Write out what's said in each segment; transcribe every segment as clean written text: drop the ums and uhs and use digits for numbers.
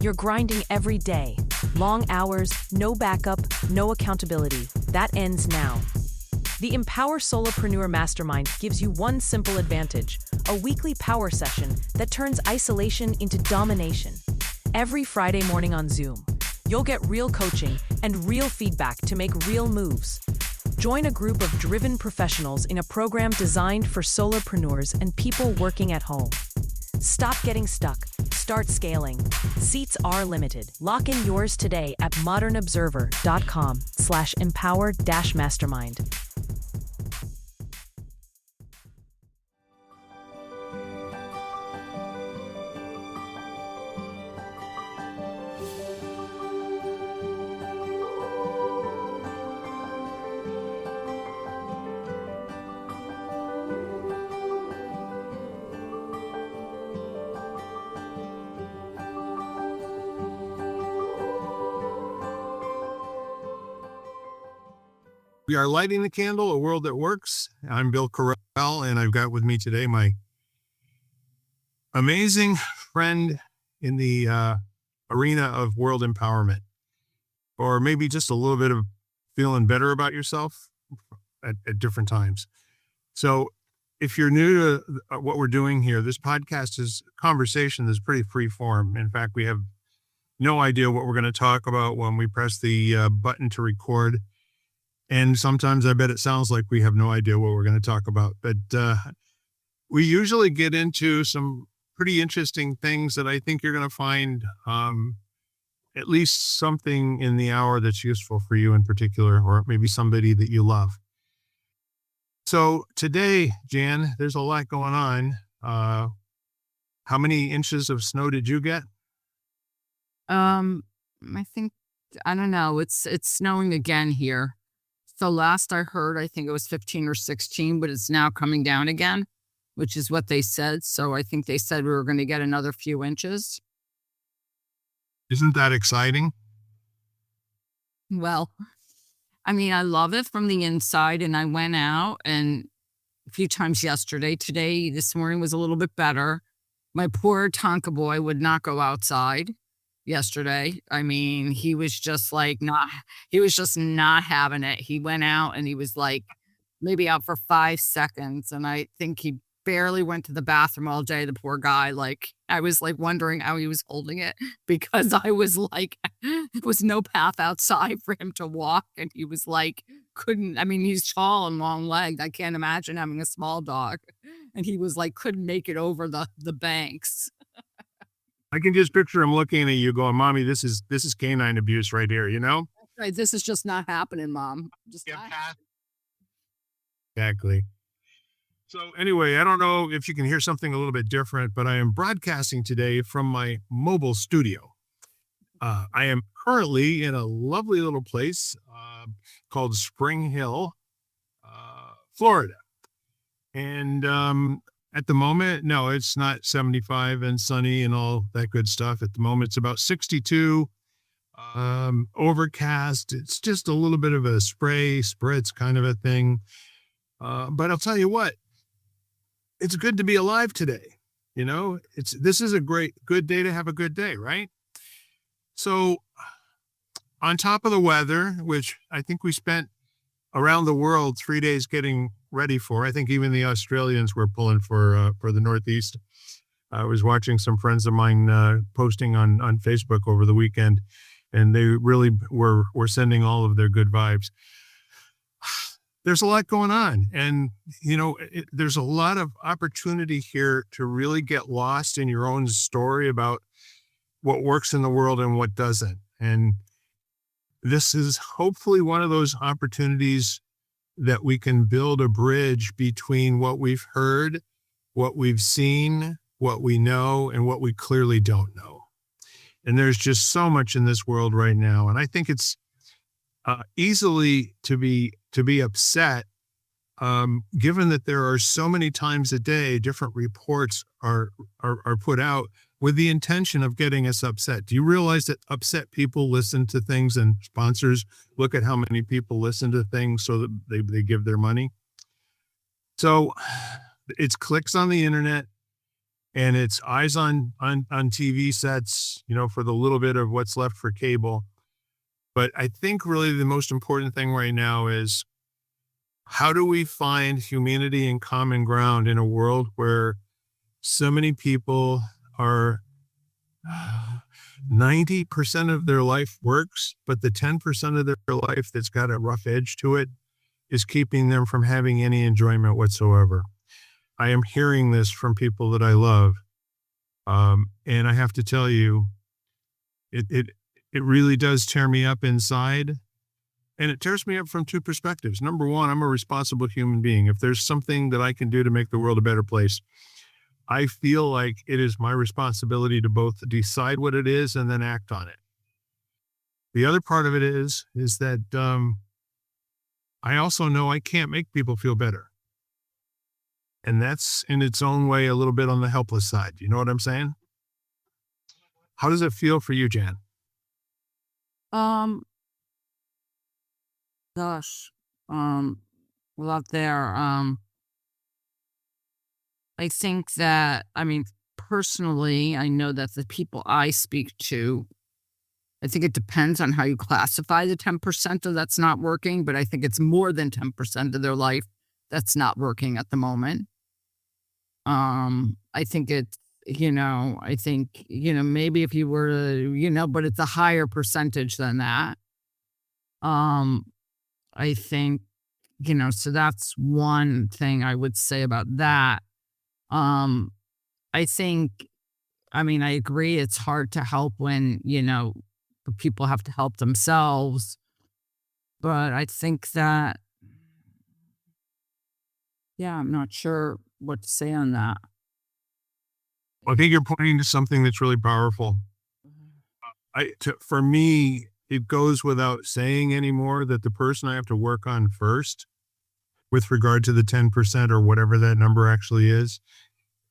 You're grinding every day. Long hours, no backup, no accountability. That ends now. The Empower Solopreneur Mastermind gives you one simple advantage: a weekly power session that turns isolation into domination. Every Friday morning on Zoom, you'll get real coaching and real feedback to make real moves. Join a group of driven professionals in a program designed for solopreneurs and people working at home. Stop getting stuck. Start scaling. Seats are limited. Lock in yours today at modernobserver.com/empower-mastermind. We are lighting the candle, a world that works. I'm Bill Corral, and I've got with me today my amazing friend in the arena of world empowerment, or maybe just a little bit of feeling better about yourself at different times. So if you're new to what we're doing here, this podcast is conversation that's pretty free form. In fact, we have no idea what we're going to talk about when we press the button to record. And sometimes I bet it sounds like we have no idea what we're going to talk about. But we usually get into some pretty interesting things that I think you're going to find at least something in the hour that's useful for you in particular, or maybe somebody that you love. So today, Jan, there's a lot going on. How many inches of snow did you get? I think, I don't know. It's snowing again here. So last I heard, I think it was 15 or 16, but it's now coming down again, which is what they said. So I think they said we were going to get another few inches. Isn't that exciting? Well, I mean, I love it from the inside, and I went out and a few times yesterday. Today, this morning was a little bit better. My poor Tonka boy would not go outside yesterday. I mean, he was just not having it. He went out and he was like maybe out for 5 seconds. And I think he barely went to the bathroom all day. The poor guy, I was wondering how he was holding it, because I was there was no path outside for him to walk. And he was he's tall and long legged. I can't imagine having a small dog. And he was couldn't make it over the banks. I can just picture him looking at you going, "Mommy, this is canine abuse right here," you know? Right, this is just not happening, Mom. Exactly. So anyway, I don't know if you can hear something a little bit different, but I am broadcasting today from my mobile studio. I am currently in a lovely little place called Spring Hill, Florida. And at the moment, no, it's not 75 and sunny and all that good stuff. At the moment, it's about 62, overcast. It's just a little bit of a spritz kind of a thing. But I'll tell you what, it's good to be alive today. You know, this is a good day to have a good day, right? So on top of the weather, which I think we spent around the world 3 days getting ready for. I think even the Australians were pulling for the Northeast. I was watching some friends of mine posting on Facebook over the weekend, and they really were sending all of their good vibes. There's a lot going on, and there's a lot of opportunity here to really get lost in your own story about what works in the world and what doesn't. And this is hopefully one of those opportunities that we can build a bridge between what we've heard, what we've seen, what we know, and what we clearly don't know. And there's just so much in this world right now. And I think it's easily to be upset, given that there are so many times a day, different reports are put out with the intention of getting us upset. Do you realize that upset people listen to things, and sponsors look at how many people listen to things so that they give their money? So it's clicks on the internet. and it's eyes on TV sets, for the little bit of what's left for cable. But I think really the most important thing right now is, how do we find humanity and common ground in a world where so many people are 90% of their life works, but the 10% of their life that's got a rough edge to it is keeping them from having any enjoyment whatsoever. I am hearing this from people that I love. And I have to tell you, it really does tear me up inside. And it tears me up from two perspectives. Number one, I'm a responsible human being. If there's something that I can do to make the world a better place, I feel like it is my responsibility to both decide what it is and then act on it. The other part of it is that I also know I can't make people feel better. And that's in its own way a little bit on the helpless side. You know what I'm saying? How does it feel for you, Jan? Um, gosh, a lot there. I think that, personally, I know that the people I speak to, I think it depends on how you classify the 10% of that's not working, but I think it's more than 10% of their life that's not working at the moment. I think it's, maybe if you were to, but it's a higher percentage than that. I think, so that's one thing I would say about that. I think, I agree it's hard to help when, the people have to help themselves. But I think that, I'm not sure what to say on that. I think you're pointing to something that's really powerful. For me, it goes without saying anymore that the person I have to work on first, with regard to the 10% or whatever that number actually is,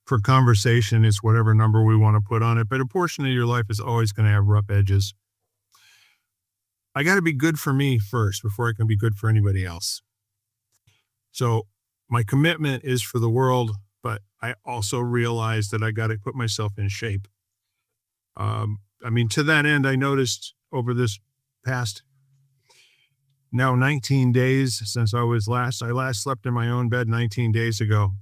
for conversation, it's whatever number we want to put on it. But a portion of your life is always going to have rough edges. I got to be good for me first before I can be good for anybody else. So my commitment is for the world, but I also realize that I got to put myself in shape. To that end, I noticed over this past now 19 days since I last slept in my own bed 19 days ago.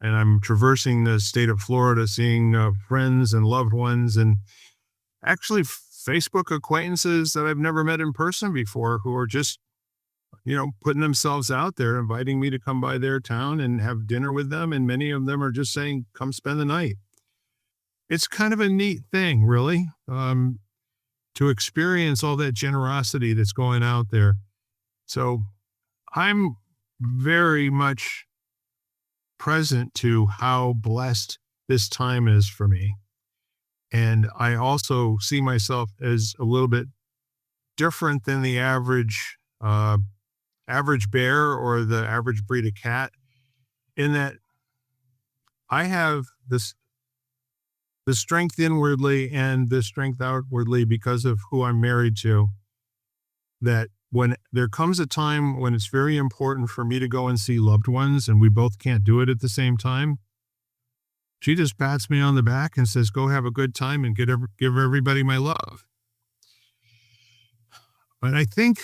And I'm traversing the state of Florida, seeing friends and loved ones, and actually Facebook acquaintances that I've never met in person before, who are just, putting themselves out there, inviting me to come by their town and have dinner with them. And many of them are just saying, come spend the night. It's kind of a neat thing, really, to experience all that generosity that's going out there. So I'm very much present to how blessed this time is for me. And I also see myself as a little bit different than the average bear or the average breed of cat, in that I have the strength inwardly and the strength outwardly because of who I'm married to, that when there comes a time when it's very important for me to go and see loved ones and we both can't do it at the same time, she just pats me on the back and says, go have a good time and give everybody my love. But I think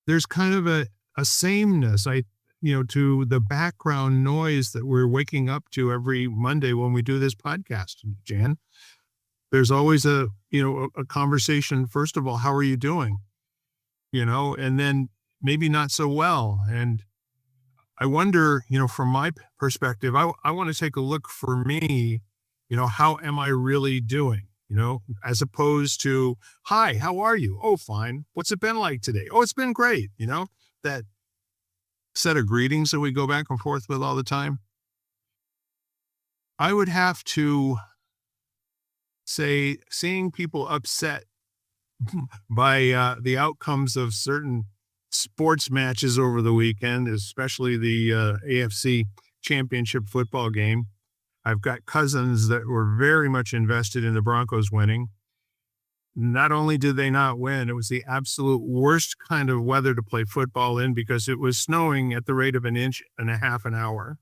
there's kind of a sameness, to the background noise that we're waking up to every Monday when we do this podcast, Jan. There's always a conversation. First of all, how are you doing? And then maybe not so well. And I wonder, from my perspective, I want to take a look for me, how am I really doing? As opposed to, hi, how are you? Oh, fine. What's it been like today? Oh, it's been great. That set of greetings that we go back and forth with all the time. I would have to say, seeing people upset by the outcomes of certain sports matches over the weekend, especially the AFC championship football game. I've got cousins that were very much invested in the Broncos winning. Not only did they not win, it was the absolute worst kind of weather to play football in because it was snowing at the rate of 1.5 inches an hour.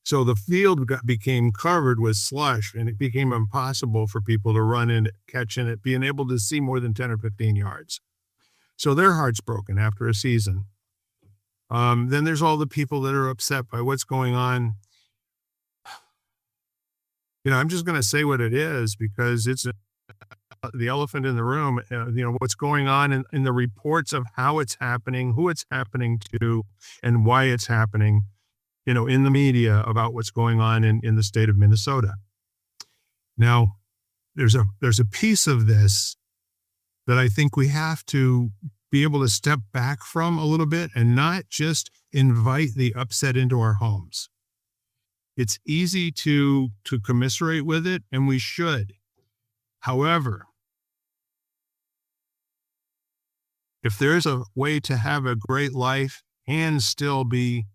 So the field became covered with slush, and it became impossible for people to run in it, catch in it, being able to see more than 10 or 15 yards. So their heart's broken after a season. Then there's all the people that are upset by what's going on. I'm just going to say what it is because it's the elephant in the room. What's going on in the reports of how it's happening, who it's happening to, and why it's happening, in the media about what's going on in the state of Minnesota. Now, there's a piece of this that I think we have to be able to step back from a little bit and not just invite the upset into our homes. It's easy to commiserate with it, and we should. However, if there's a way to have a great life and still be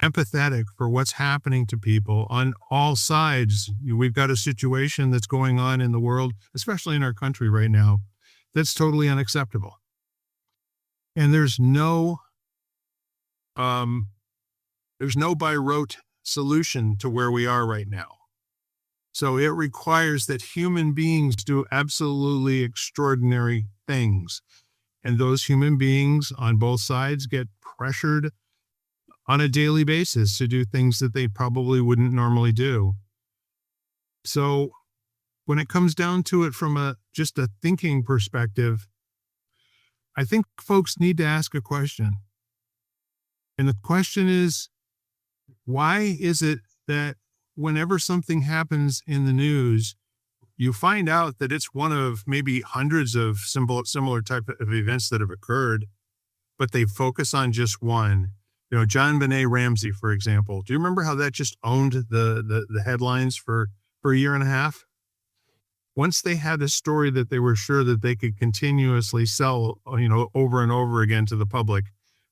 empathetic for what's happening to people on all sides, we've got a situation that's going on in the world, especially in our country right now, that's totally unacceptable. And there's no by rote solution to where we are right now. So it requires that human beings do absolutely extraordinary things. And those human beings on both sides get pressured on a daily basis to do things that they probably wouldn't normally do. So when it comes down to it from just a thinking perspective, I think folks need to ask a question. And the question is, why is it that whenever something happens in the news, you find out that it's one of maybe hundreds of similar type of events that have occurred, but they focus on just one? John Benet Ramsey, for example. Do you remember how that just owned the headlines for a year and a half? Once they had a story that they were sure that they could continuously sell, over and over again to the public,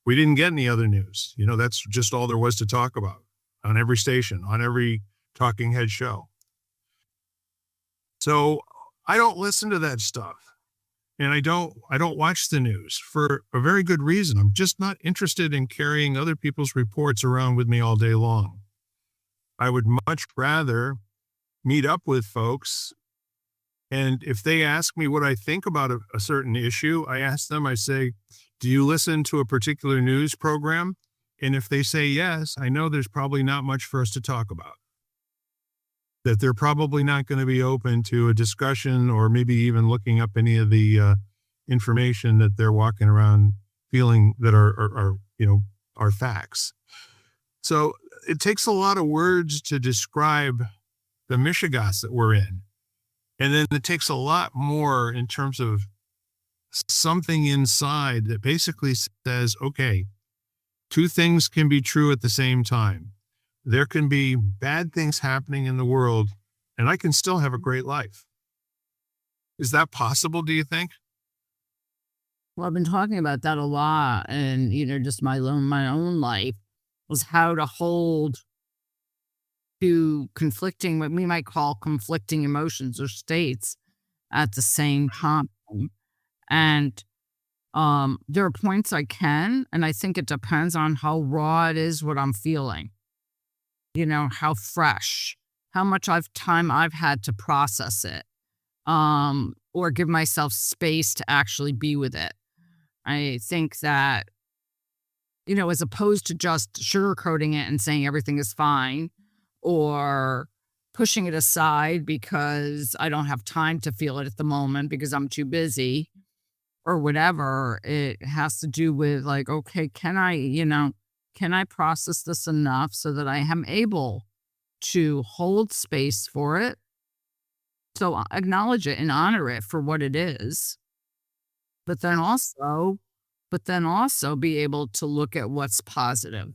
we didn't get any other news. That's just all there was to talk about on every station, on every talking head show. So I don't listen to that stuff. And I don't watch the news for a very good reason. I'm just not interested in carrying other people's reports around with me all day long. I would much rather meet up with folks. And if they ask me what I think about a certain issue, I ask them, I say, do you listen to a particular news program? And if they say yes, I know there's probably not much for us to talk about. That they're probably not going to be open to a discussion or maybe even looking up any of the information that they're walking around feeling that are facts. So it takes a lot of words to describe the mishigas that we're in. And then it takes a lot more in terms of something inside that basically says, okay, two things can be true at the same time. There can be bad things happening in the world, and I can still have a great life. Is that possible, do you think? Well, I've been talking about that a lot, and just my own life was how to hold to conflicting, what we might call conflicting emotions or states at the same time. And there are points I can, and I think it depends on how raw it is, what I'm feeling. How fresh, how much time I've had to process it, or give myself space to actually be with it. I think that, as opposed to just sugarcoating it and saying everything is fine, or pushing it aside because I don't have time to feel it at the moment because I'm too busy or whatever, it has to do with like, okay, can I process this enough so that I am able to hold space for it? So acknowledge it and honor it for what it is. But then also be able to look at what's positive.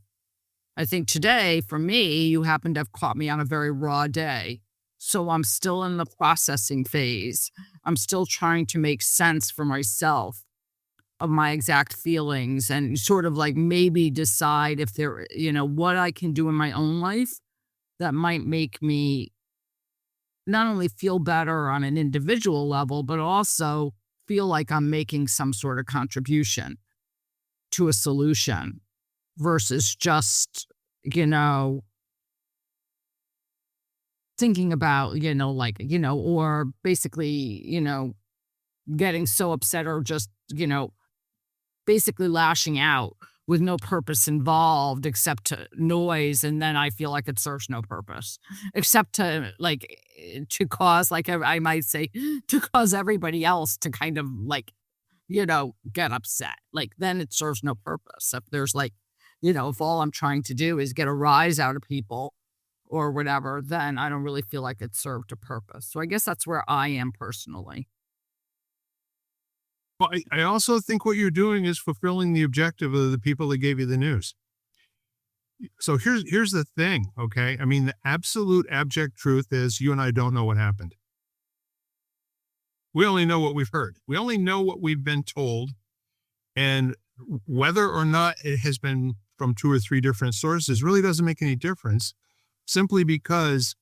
I think today, for me, you happen to have caught me on a very raw day. So I'm still in the processing phase. I'm still trying to make sense for myself of my exact feelings and sort of like maybe decide if there, what I can do in my own life that might make me not only feel better on an individual level, but also feel like I'm making some sort of contribution to a solution versus just, thinking about, or basically, getting so upset or just, basically lashing out with no purpose involved except to noise. And then I feel like it serves no purpose except to to cause, I might say, to cause everybody else to kind of get upset. Like then it serves no purpose. If there's if all I'm trying to do is get a rise out of people or whatever, then I don't really feel like it served a purpose. So I guess that's where I am personally. Well, I also think what you're doing is fulfilling the objective of the people that gave you the news. So here's the thing, okay? I mean, the absolute abject truth is you and I don't know what happened. We only know what we've heard. We only know what we've been told. And whether or not it has been from 2 or 3 different sources really doesn't make any difference, simply because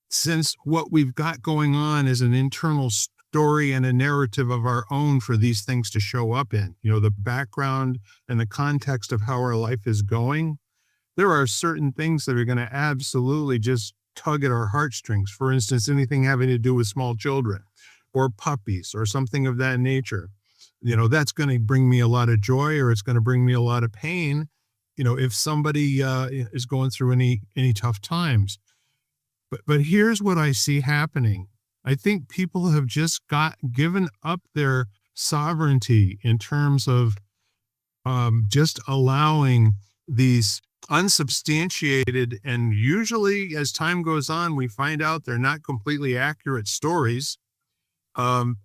since what we've got going on is an internal story and a narrative of our own for these things to show up in, the background and the context of how our life is going, there are certain things that are going to absolutely just tug at our heartstrings. For instance, anything having to do with small children or puppies or something of that nature. That's going to bring me a lot of joy, or it's going to bring me a lot of pain, if somebody is going through any tough times. But here's what I see happening. I think people have just given up their sovereignty in terms of just allowing these unsubstantiated, and usually as time goes on, we find out they're not completely accurate stories, and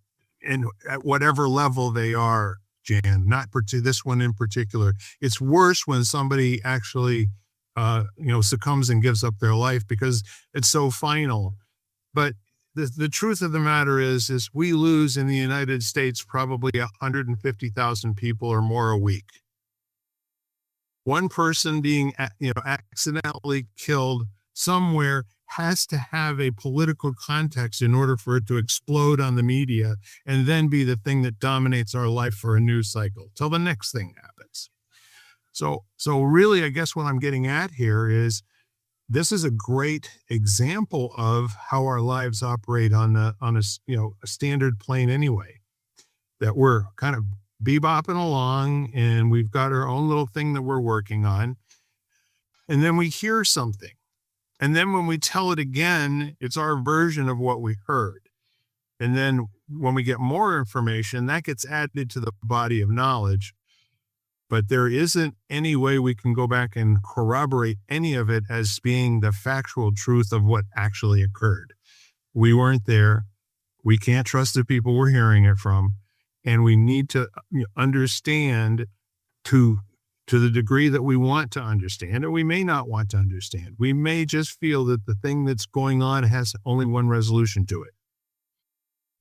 at whatever level they are, Jan, not this one in particular. It's worse when somebody actually, succumbs and gives up their life because it's so final. But the truth of the matter is we lose in the United States probably 150,000 people or more a week. One person being, accidentally killed somewhere has to have a political context in order for it to explode on the media and then be the thing that dominates our life for a news cycle till the next thing happens. So really, I guess what I'm getting at here is this is a great example of how our lives operate on a standard plane anyway, that we're kind of bebopping along and we've got our own little thing that we're working on. And then we hear something. And then when we tell it again, it's our version of what we heard. And then when we get more information, that gets added to the body of knowledge. But there isn't any way we can go back and corroborate any of it as being the factual truth of what actually occurred. We weren't there. We can't trust the people we're hearing it from. And we need to understand to the degree that we want to understand, or we may not want to understand. We may just feel that the thing that's going on has only one resolution to it.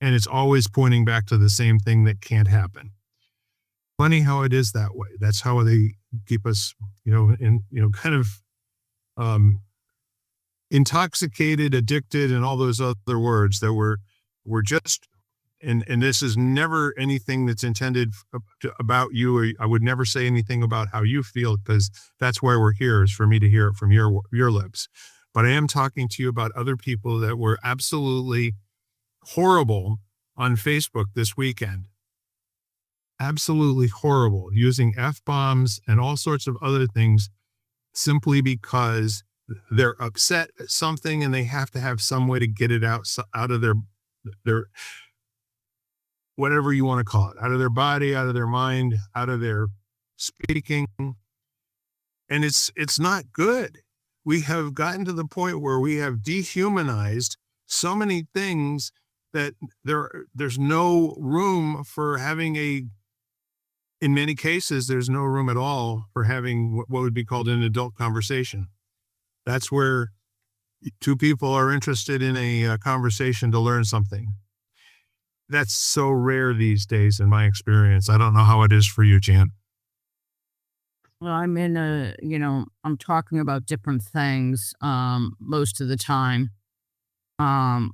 And it's always pointing back to the same thing that can't happen. Funny how it is that way. That's how they keep us, kind of intoxicated, addicted, and all those other words that we're just. And this is never anything that's intended about you. Or I would never say anything about how you feel, because that's why we're here, is for me to hear it from your lips. But I am talking to you about other people that were absolutely horrible on Facebook this weekend. Absolutely horrible, using F-bombs and all sorts of other things simply because they're upset at something and they have to have some way to get it out of their whatever you want to call it, out of their body, out of their mind, out of their speaking. And it's not good. We have gotten to the point where we have dehumanized so many things that there's no room for having in many cases, there's no room at all for having what would be called an adult conversation. That's where 2 people are interested in a conversation to learn something. That's so rare these days in my experience. I don't know how it is for you, Jan. Well, I'm in I'm talking about different things most of the time. Um,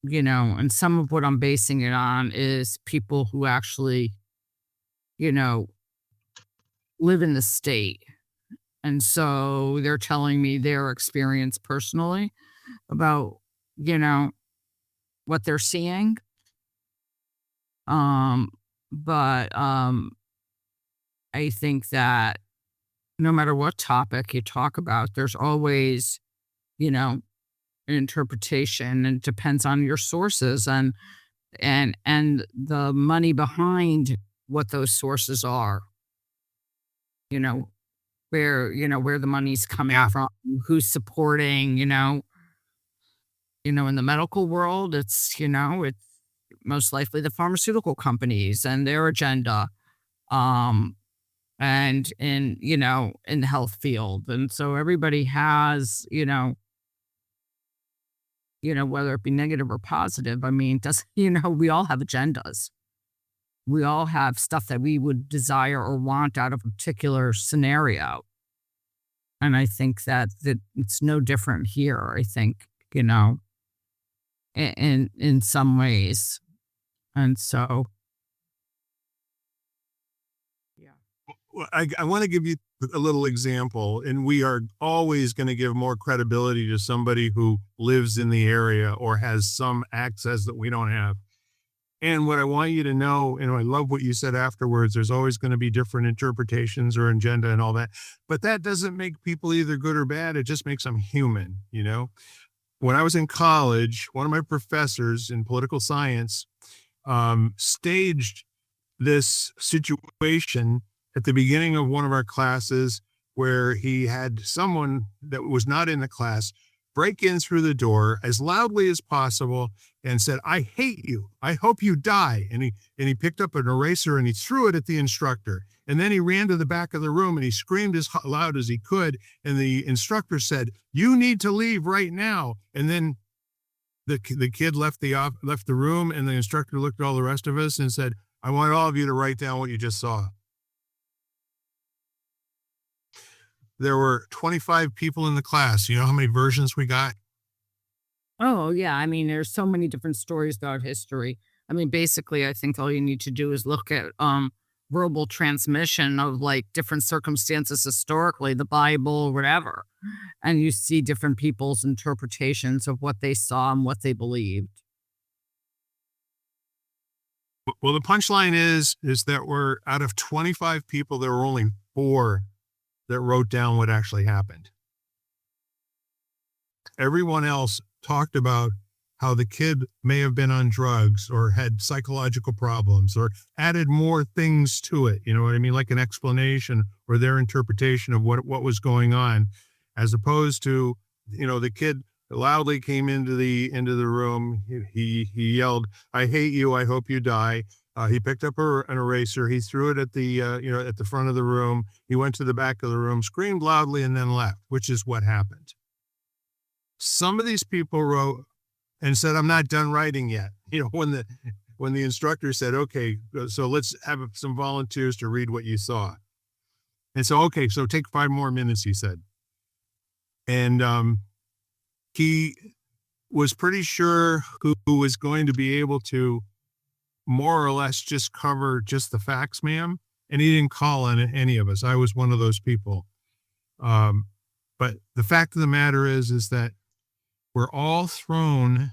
and some of what I'm basing it on is people who actually, live in the state. And so they're telling me their experience personally. about, what they're seeing. But I think that no matter what topic you talk about, there's always, an interpretation, and it depends on your sources and the money behind what those sources are. You know, where the money's coming Yeah. from, who's supporting, in the medical world, it's most likely the pharmaceutical companies and their agenda. Um, and in the health field. And so everybody has, whether it be negative or positive, I mean, does, we all have agendas. We all have stuff that we would desire or want out of a particular scenario. And I think that it's no different here. I think, in some ways. And so, yeah. Well, I want to give you a little example, and we are always going to give more credibility to somebody who lives in the area or has some access that we don't have. And what I want you to know, and I love what you said afterwards, there's always going to be different interpretations or agenda and all that. But that doesn't make people either good or bad. It just makes them human, When I was in college, one of my professors in political science staged this situation at the beginning of one of our classes where he had someone that was not in the class break in through the door as loudly as possible and said, "I hate you. I hope you die." And he picked up an eraser and he threw it at the instructor. And then he ran to the back of the room and he screamed as loud as he could. And the instructor said, "You need to leave right now." And then the kid left the room, and the instructor looked at all the rest of us and said, "I want all of you to write down what you just saw." There were 25 people in the class. You know how many versions we got? Oh, yeah. I mean, there's so many different stories about history. I mean, basically, I think all you need to do is look at verbal transmission of like different circumstances historically, the Bible, whatever, and you see different people's interpretations of what they saw and what they believed. Well, the punchline is that we're out of 25 people, there were only 4 that wrote down what actually happened. Everyone else talked about how the kid may have been on drugs or had psychological problems or added more things to it. You know what I mean? Like an explanation or their interpretation of what was going on, as opposed to, the kid loudly came into the room. He yelled, "I hate you. I hope you die." He picked up an eraser. He threw it at at the front of the room. He went to the back of the room, screamed loudly, and then left, which is what happened. Some of these people wrote and said, "I'm not done writing yet." When the instructor said, "Okay, so let's have some volunteers to read what you saw." And so, "Okay, so take 5 more minutes," he said. And he was pretty sure who was going to be able to more or less just cover just the facts, ma'am. And he didn't call on any of us. I was one of those people. But the fact of the matter is that we're all thrown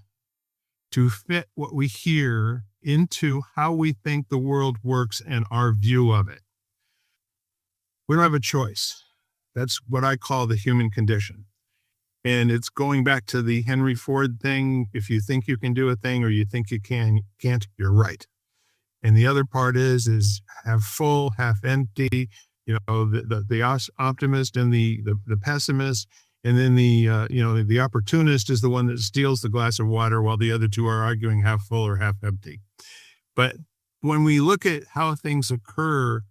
to fit what we hear into how we think the world works and our view of it. We don't have a choice. That's what I call the human condition. And it's going back to the Henry Ford thing. If you think you can do a thing or you think you can't, you're right. And the other part is half full, half empty, the optimist and the pessimist. And then the opportunist is the one that steals the glass of water while the other two are arguing half full or half empty. But when we look at how things occur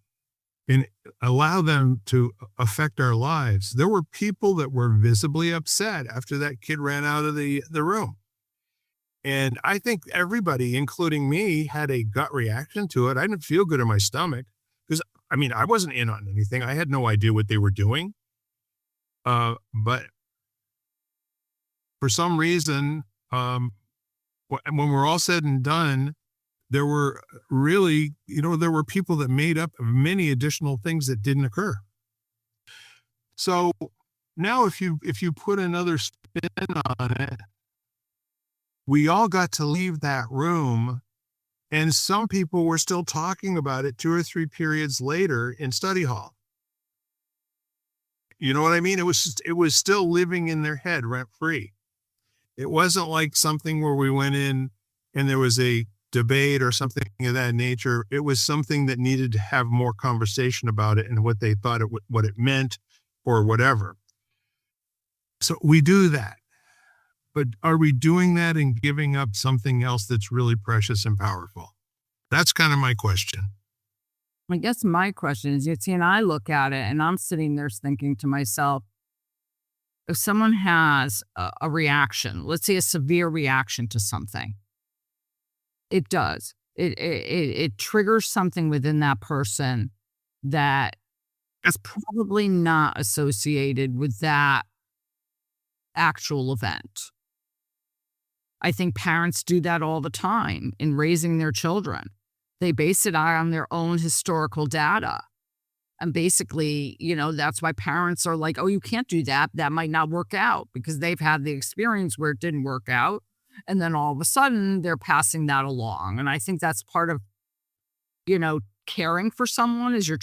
and allow them to affect our lives, there were people that were visibly upset after that kid ran out of the room. And I think everybody, including me, had a gut reaction to it. I didn't feel good in my stomach because, I wasn't in on anything. I had no idea what they were doing. But for some reason, when we're all said and done, there were really, there were people that made up many additional things that didn't occur. So now if you put another spin on it, we all got to leave that room, and some people were still talking about it 2 or 3 periods later in study hall. You know what I mean? It was still living in their head rent free. It wasn't like something where we went in and there was a debate or something of that nature. It was something that needed to have more conversation about it and what they thought what it meant or whatever. So we do that. But are we doing that and giving up something else that's really precious and powerful? That's kind of my question. I guess my question is, you see, and I look at it and I'm sitting there thinking to myself, if someone has a reaction, let's say a severe reaction to something, it does. It triggers something within that person that is probably not associated with that actual event. I think parents do that all the time in raising their children. They base it on their own historical data. And basically, that's why parents are like, oh, you can't do that. That might not work out, because they've had the experience where it didn't work out. And then all of a sudden they're passing that along. And I think that's part of, caring for someone is you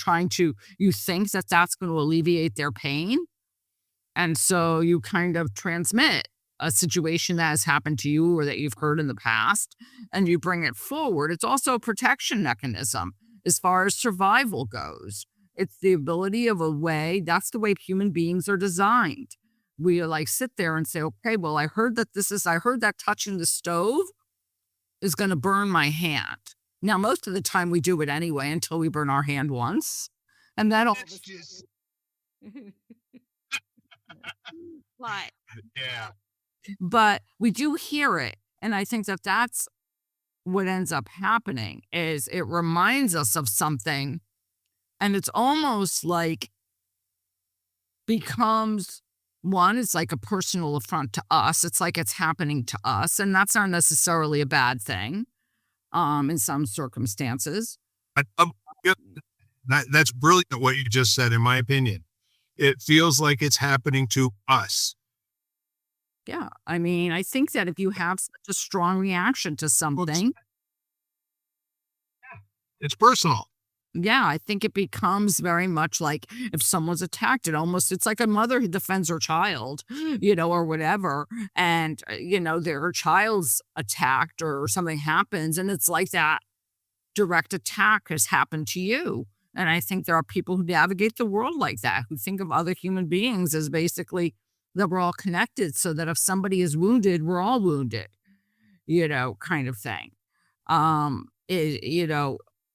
think that that's going to alleviate their pain. And so you kind of transmit a situation that has happened to you or that you've heard in the past, and you bring it forward. It's also a protection mechanism as far as survival goes. It's the ability of that's the way human beings are designed. We sit there and say, okay, well, I heard that touching the stove is going to burn my hand. Now, most of the time we do it anyway until we burn our hand once. And then all of a sudden, but we do hear it. And I think that that's what ends up happening is it reminds us of something. And it's almost like becomes it's like a personal affront to us. It's like it's happening to us. And that's not necessarily a bad thing in some circumstances. That's brilliant what you just said, in my opinion. It feels like it's happening to us. Yeah. I mean, I think that if you have such a strong reaction to something, it's personal. Yeah, I think it becomes very much like if someone's attacked, it's like a mother who defends her child, or whatever. And, her child's attacked or something happens. And it's like that direct attack has happened to you. And I think there are people who navigate the world like that, who think of other human beings as basically that we're all connected, so that if somebody is wounded, we're all wounded, kind of thing.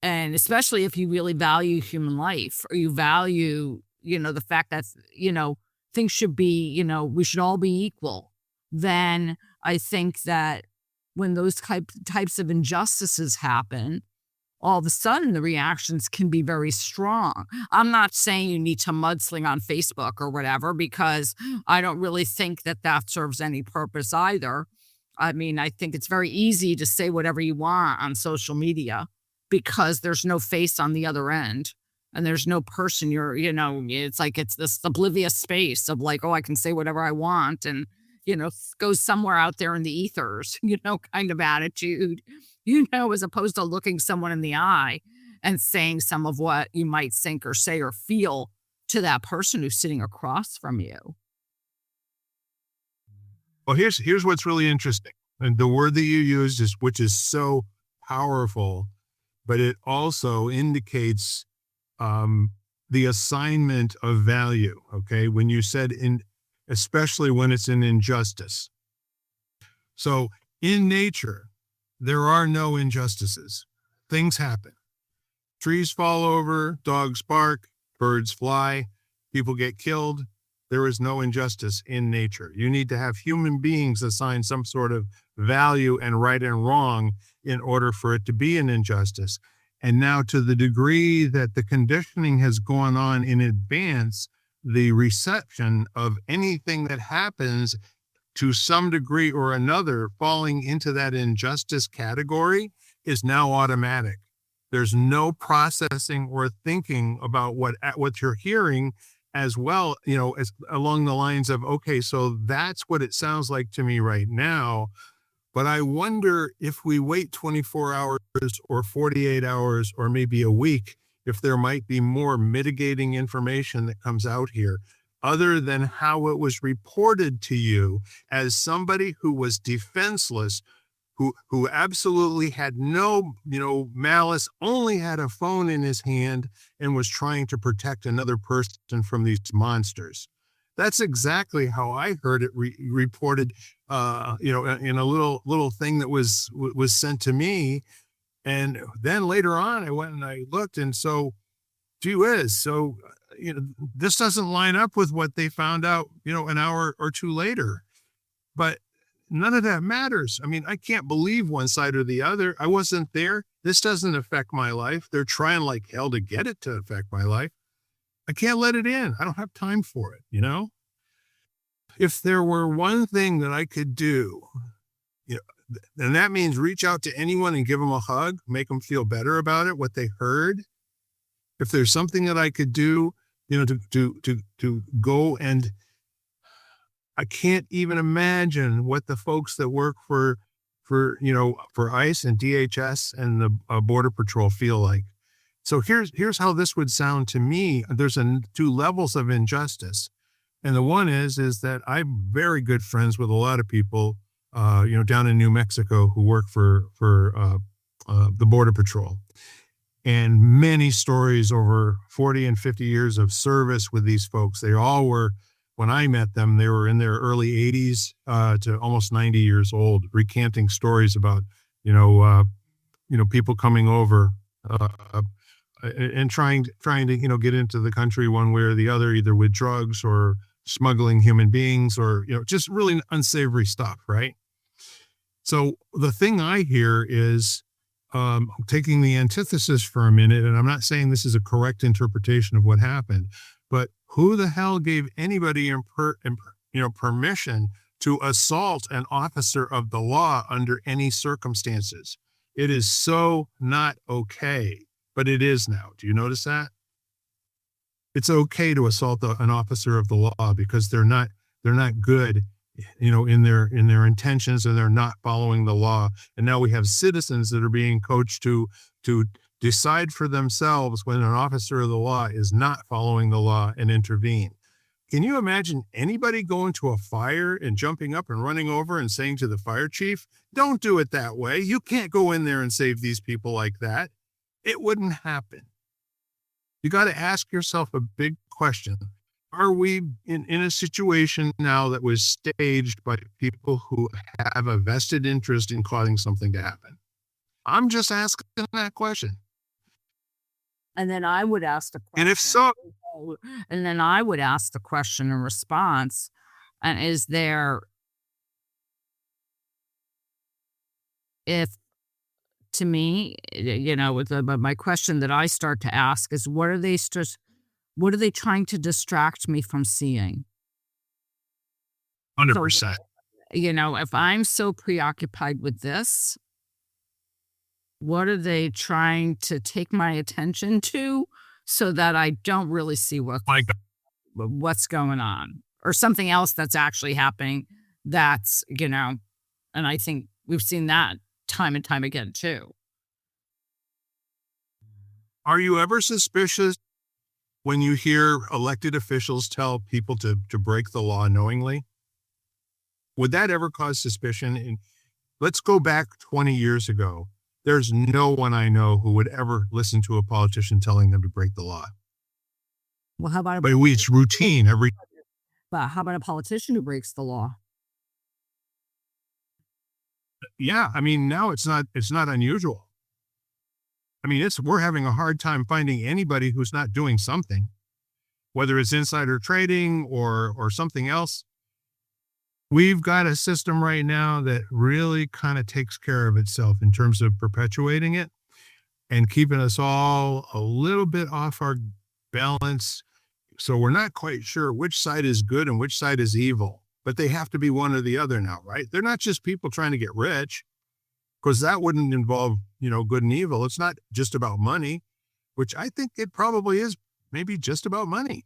And especially if you really value human life, or you value, the fact that, things should be, we should all be equal, then I think that when those types of injustices happen, all of a sudden the reactions can be very strong. I'm not saying you need to mudsling on Facebook or whatever, because I don't really think that serves any purpose either. I mean, I think it's very easy to say whatever you want on social media, because there's no face on the other end and there's no person it's like it's this oblivious space of like, oh, I can say whatever I want and, goes somewhere out there in the ethers, kind of attitude, as opposed to looking someone in the eye and saying some of what you might think or say or feel to that person who's sitting across from you. Well, here's what's really interesting. And the word that you used which is so powerful, but it also indicates the assignment of value. Okay. When you said especially when it's an injustice. So in nature, there are no injustices. Things happen. Trees fall over, dogs bark, birds fly, people get killed. There is no injustice in nature. You need to have human beings assign some sort of value and right and wrong in order for it to be an injustice. And now, to the degree that the conditioning has gone on in advance, the reception of anything that happens to some degree or another falling into that injustice category is now automatic. There's no processing or thinking about what you're hearing as well, as along the lines of, okay, so that's what it sounds like to me right now. But I wonder if we wait 24 hours or 48 hours or maybe a week, if there might be more mitigating information that comes out here other than how it was reported to you as somebody who was defenseless, who absolutely had no, malice, only had a phone in his hand and was trying to protect another person from these monsters. That's exactly how I heard it reported, in a little thing that was sent to me. And then later on, I went and I looked, and so, gee whiz, so this doesn't line up with what they found out, an hour or two later. But none of that matters. I mean, I can't believe one side or the other. I wasn't there. This doesn't affect my life. They're trying like hell to get it to affect my life. I can't let it in. I don't have time for it, If there were one thing that I could do, and that means reach out to anyone and give them a hug, make them feel better about it, what they heard. If there's something that I could do, to go, and I can't even imagine what the folks that work for ICE and DHS and the Border Patrol feel like. So here's how this would sound to me. There's two levels of injustice. And the one is that I'm very good friends with a lot of people, down in New Mexico who work for the Border Patrol. And many stories over 40 and 50 years of service with these folks. They all were, when I met them, they were in their early 80s to almost 90 years old, recanting stories about, people coming over and trying to, get into the country one way or the other, either with drugs or smuggling human beings or, just really unsavory stuff, right? So the thing I hear is, taking the antithesis for a minute, and I'm not saying this is a correct interpretation of what happened, but who the hell gave anybody permission to assault an officer of the law under any circumstances? It is so not okay, but it is now. Do you notice that? It's okay to assault an officer of the law because they're not good, in their intentions, and they're not following the law. And now we have citizens that are being coached to decide for themselves when an officer of the law is not following the law and intervene. Can you imagine anybody going to a fire and jumping up and running over and saying to the fire chief, "Don't do it that way. You can't go in there and save these people like that"? It wouldn't happen. You got to ask yourself a big question. Are we in a situation now that was staged by people who have a vested interest in causing something to happen? I'm just asking that question. And then I would ask the question. And if so, And then I would ask the question in response, and is there, if, to me, my question that I start to ask is, what are they trying to distract me from seeing? 100%. If I'm so preoccupied with this, what are they trying to take my attention to so that I don't really see My God. what's going on, or something else that's actually happening that's, and I think we've seen that time and time again too. Are you ever suspicious when you hear elected officials tell people to break the law knowingly? Would that ever cause suspicion? And let's go back 20 years ago. There's no one I know who would ever listen to a politician telling them to break the law. Well, how about But it's routine every. But how about a politician who breaks the law? Yeah, I mean, now it's not unusual. I mean, we're having a hard time finding anybody who's not doing something, whether it's insider trading or something else. We've got a system right now that really kind of takes care of itself in terms of perpetuating it and keeping us all a little bit off our balance. So we're not quite sure which side is good and which side is evil, but they have to be one or the other now, right? They're not just people trying to get rich, because that wouldn't involve, good and evil. It's not just about money, which I think it probably is maybe just about money.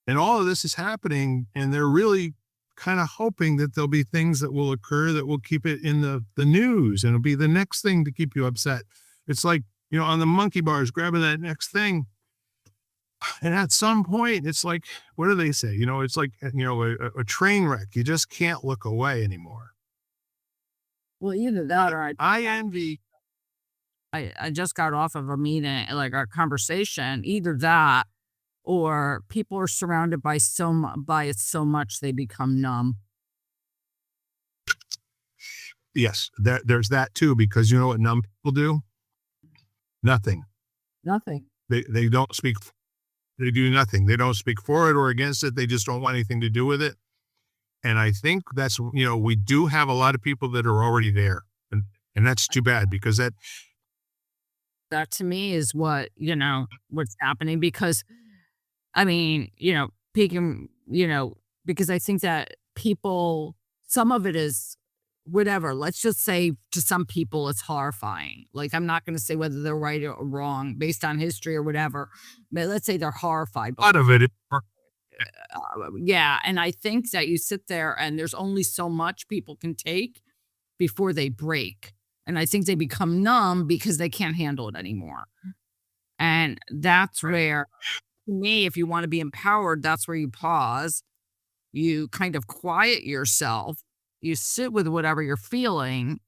And all of this is happening, and they're really kind of hoping that there'll be things that will occur that will keep it in the news, and it'll be the next thing to keep you upset. It's like, on the monkey bars, grabbing that next thing. And at some point, it's like, what do they say? It's like, a train wreck. You just can't look away anymore. Well, either that or I envy. I just got off of a meeting, like a conversation, either that or people are surrounded by by it so much they become numb. Yes, there's that too, because you know what numb people do? Nothing. Nothing. They don't speak. They do nothing. They don't speak for it or against it. They just don't want anything to do with it. And I think that's, we do have a lot of people that are already there. And that's too bad, because That to me is what's happening, because I mean, speaking, because I think that people, some of it is whatever. Let's just say to some people it's horrifying. Like, I'm not going to say whether they're right or wrong based on history or whatever, but let's say they're horrified. a lot of it is. Yeah. And I think that you sit there and there's only so much people can take before they break. And I think they become numb because they can't handle it anymore. And that's where, to me, if you want to be empowered, that's where you pause, you kind of quiet yourself, you sit with whatever you're feeling,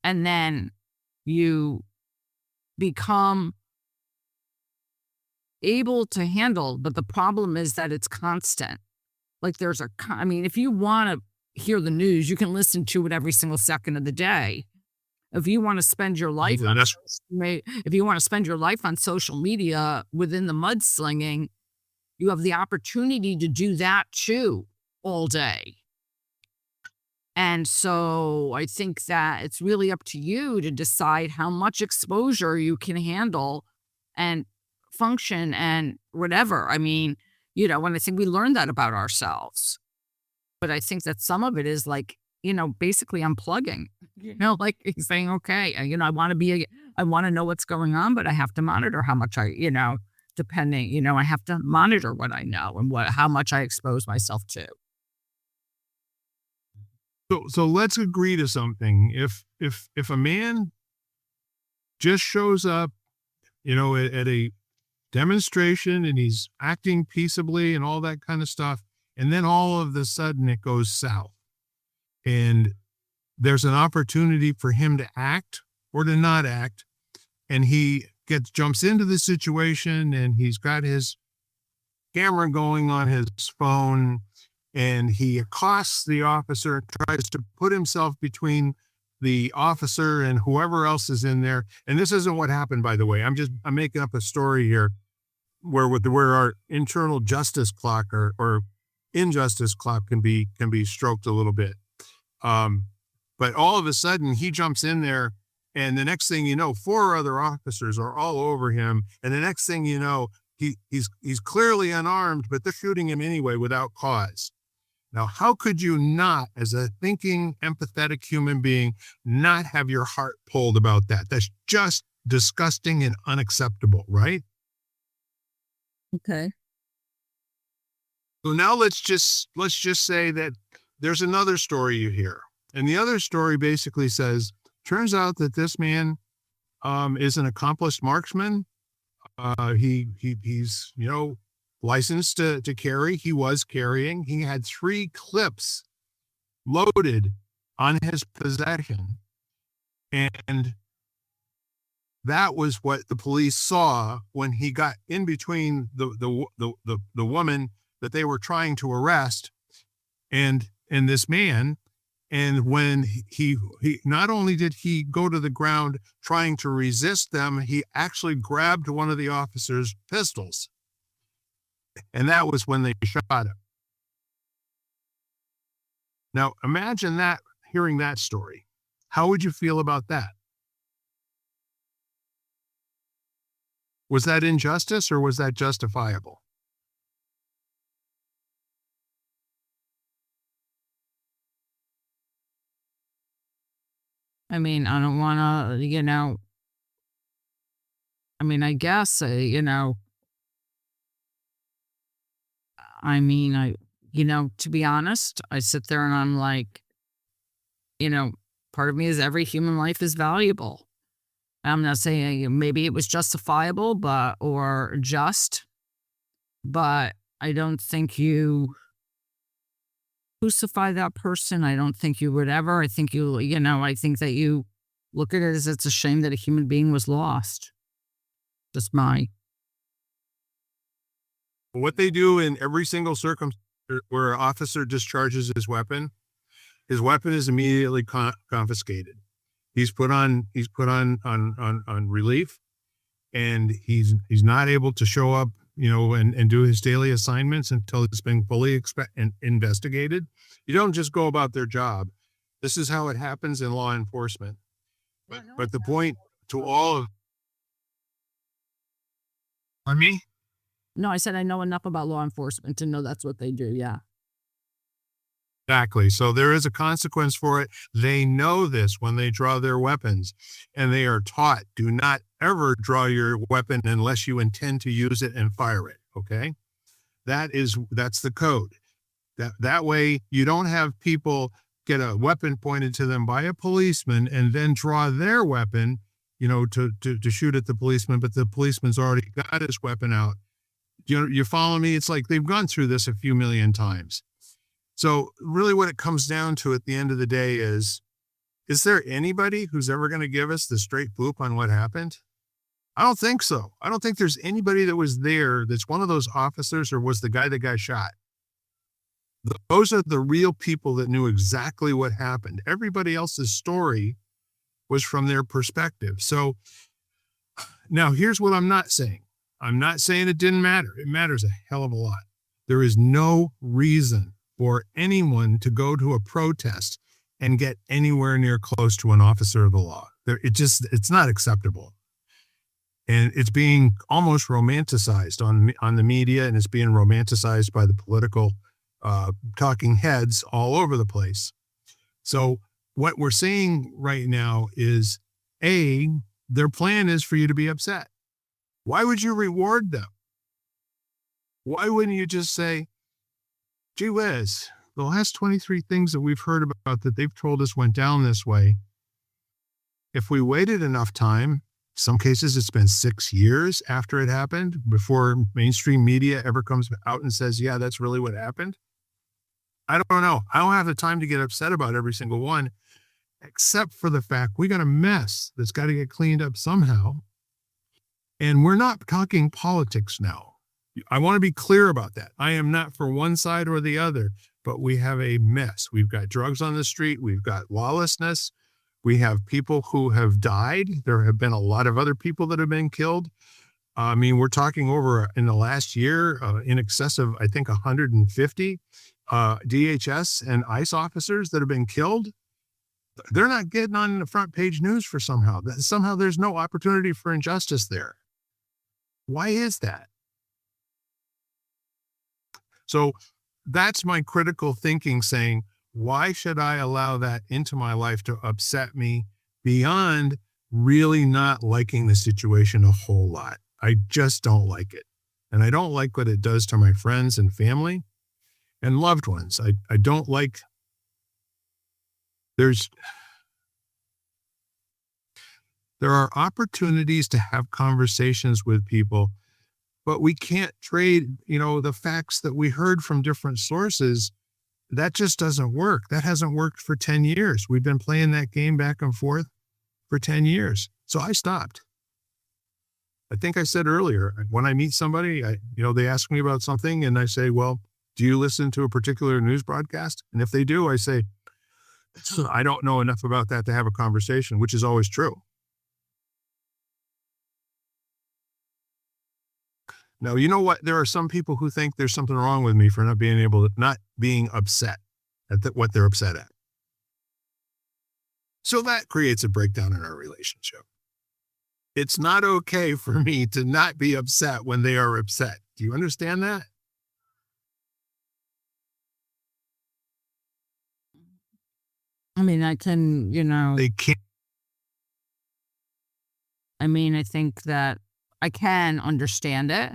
and then you become able to handle. But the problem is that it's constant. Like, if you want to hear the news, you can listen to it every single second of the day. If you want to spend your life, if you want to spend your life on social media within the mudslinging, you have the opportunity to do that too all day. And so I think that it's really up to you to decide how much exposure you can handle and function and whatever. I mean, when I think we learned that about ourselves, but I think that some of it is like, basically unplugging, like saying, okay, I want to know what's going on, but I have to monitor how much I have to monitor what I know and how much I expose myself to. So let's agree to something. If a man just shows up, at a demonstration and he's acting peaceably and all that kind of stuff, and then all of a sudden it goes south, and there's an opportunity for him to act or to not act, and he jumps into the situation, and he's got his camera going on his phone, and he accosts the officer, tries to put himself between the officer and whoever else is in there. And this isn't what happened, by the way. I'm making up a story here where our internal justice clock or injustice clock can be stroked a little bit. But all of a sudden he jumps in there, and the next thing you know, 4 other officers are all over him. And the next thing you know, he's clearly unarmed, but they're shooting him anyway without cause. Now, how could you not, as a thinking, empathetic human being, not have your heart pulled about that? That's just disgusting and unacceptable, right? Okay. So now let's just say that there's another story you hear. And the other story basically says, turns out that this man is an accomplished marksman. He's, licensed to carry. He was carrying. He had 3 clips loaded on his possession. And that was what the police saw when he got in between the woman that they were trying to arrest and this man. And when he not only did he go to the ground trying to resist them, he actually grabbed one of the officers' pistols. And that was when they shot him. Now, imagine that, hearing that story. How would you feel about that? Was that injustice or was that justifiable? I mean, I don't want to, I guess, to be honest, I sit there and I'm like, part of me is every human life is valuable. I'm not saying maybe it was justifiable, or just, but I don't think you crucify that person. I don't think you would ever. I think I think that you look at it as it's a shame that a human being was lost. Just my. What they do in every single circumstance where an officer discharges his weapon is immediately confiscated. He's put on relief, and he's not able to show up, and do his daily assignments until it's been fully investigated. You don't just go about their job. This is how it happens in law enforcement. But the point to all of me. No, I said I know enough about law enforcement to know that's what they do. Yeah. Exactly. So there is a consequence for it. They know this when they draw their weapons, and they are taught, do not ever draw your weapon unless you intend to use it and fire it. Okay. That's the code. That way you don't have people get a weapon pointed to them by a policeman and then draw their weapon, to shoot at the policeman, but the policeman's already got his weapon out. You follow me? It's like they've gone through this a few million times. So really what it comes down to at the end of the day is there anybody who's ever going to give us the straight boop on what happened? I don't think so. I don't think there's anybody that was there that's one of those officers or was the guy that got shot. Those are the real people that knew exactly what happened. Everybody else's story was from their perspective. So now here's what I'm not saying. I'm not saying it didn't matter. It matters a hell of a lot. There is no reason for anyone to go to a protest and get anywhere near close to an officer of the law. It's not acceptable. And it's being almost romanticized on the media, and it's being romanticized by the political talking heads all over the place. So what we're seeing right now is, their plan is for you to be upset. Why would you reward them? Why wouldn't you just say, gee whiz, the last 23 things that we've heard about that they've told us went down this way. If we waited enough time, some cases it's been 6 years after it happened before mainstream media ever comes out and says, yeah, that's really what happened. I don't know. I don't have the time to get upset about every single one, except for the fact we got a mess that's got to get cleaned up somehow. And we're not talking politics now. I want to be clear about that. I am not for one side or the other, but we have a mess. We've got drugs on the street. We've got lawlessness. We have people who have died. There have been a lot of other people that have been killed. I mean, we're talking over in the last year, in excess of, I think, 150 DHS and ICE officers that have been killed. They're not getting on the front page news for somehow. Somehow there's no opportunity for injustice there. Why is that? So that's my critical thinking saying, why should I allow that into my life to upset me beyond really not liking the situation a whole lot? I just don't like it. And I don't like what it does to my friends and family and loved ones. I don't like, there are opportunities to have conversations with people, but we can't trade, the facts that we heard from different sources. That just doesn't work. That hasn't worked for 10 years. We've been playing that game back and forth for 10 years. So I stopped. I think I said earlier, when I meet somebody, they ask me about something and I say, well, do you listen to a particular news broadcast? And if they do, I say, I don't know enough about that to have a conversation, which is always true. Now, you know what? There are some people who think there's something wrong with me for not being upset at what they're upset at. So that creates a breakdown in our relationship. It's not okay for me to not be upset when they are upset. Do you understand that? I mean, I can, They can't. I mean, I think that I can understand it.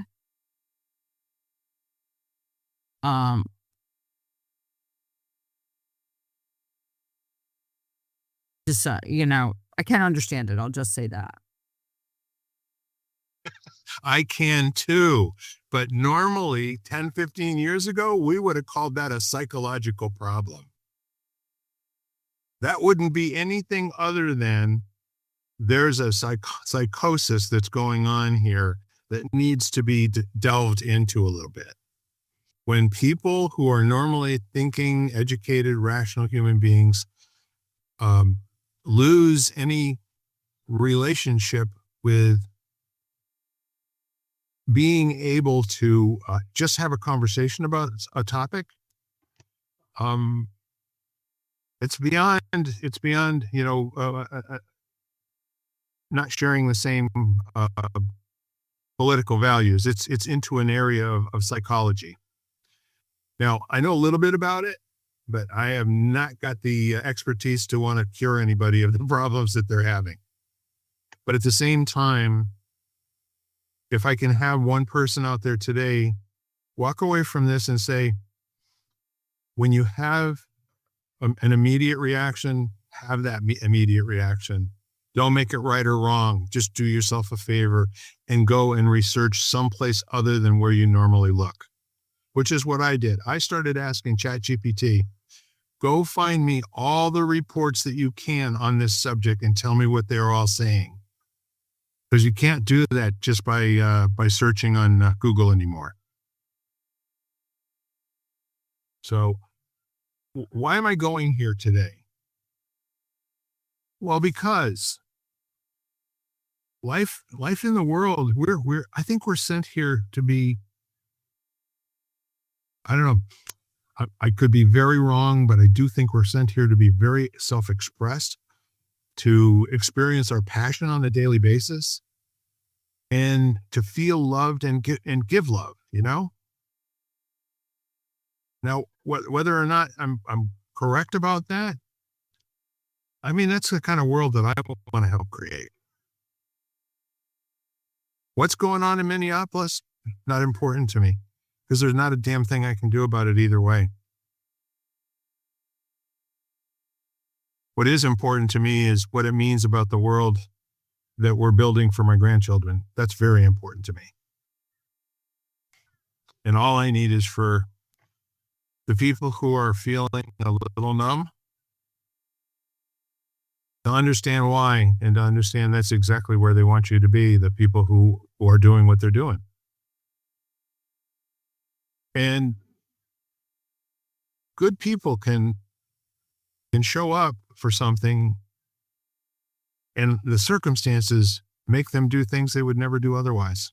decide, I can't understand it. I'll just say that. I can too. But normally 10, 15 years ago, we would have called that a psychological problem. That wouldn't be anything other than there's a psychosis that's going on here that needs to be delved into a little bit. When people who are normally thinking, educated, rational human beings lose any relationship with being able to just have a conversation about a topic, it's beyond, not sharing the same political values. It's into an area of psychology. Now, I know a little bit about it, but I have not got the expertise to want to cure anybody of the problems that they're having. But at the same time, if I can have one person out there today walk away from this and say, when you have an immediate reaction, have that immediate reaction. Don't make it right or wrong. Just do yourself a favor and go and research someplace other than where you normally look, which is what I did. I started asking ChatGPT, go find me all the reports that you can on this subject and tell me what they're all saying. Because you can't do that just by searching on Google anymore. So why am I going here today? Well, because life in the world, I think we're sent here to be, I don't know, I could be very wrong, but I do think we're sent here to be very self-expressed, to experience our passion on a daily basis, and to feel loved and give love, Now, whether or not I'm correct about that, I mean, that's the kind of world that I want to help create. What's going on in Minneapolis? Not important to me, because there's not a damn thing I can do about it either way. What is important to me is what it means about the world that we're building for my grandchildren. That's very important to me. And all I need is for the people who are feeling a little numb to understand why, and to understand that's exactly where they want you to be, the people who are doing what they're doing. And good people can show up for something, and the circumstances make them do things they would never do otherwise.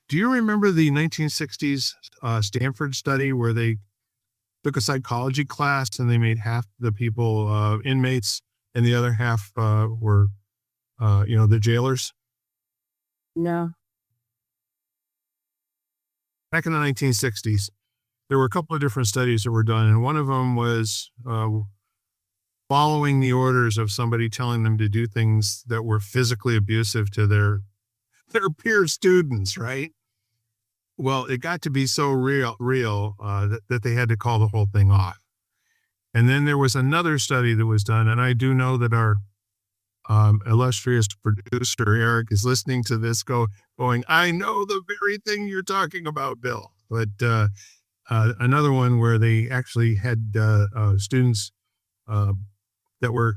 Do you remember the 1960s Stanford study where they took a psychology class and they made half the people inmates and the other half were, the jailers? No. Back in the 1960s, there were a couple of different studies that were done, and one of them was following the orders of somebody telling them to do things that were physically abusive to their peer students, right? Well, it got to be so real that they had to call the whole thing off. And then there was another study that was done, and I do know that our illustrious producer, Eric, is listening to this going, I know the very thing you're talking about, Bill. But another one where they actually had students that were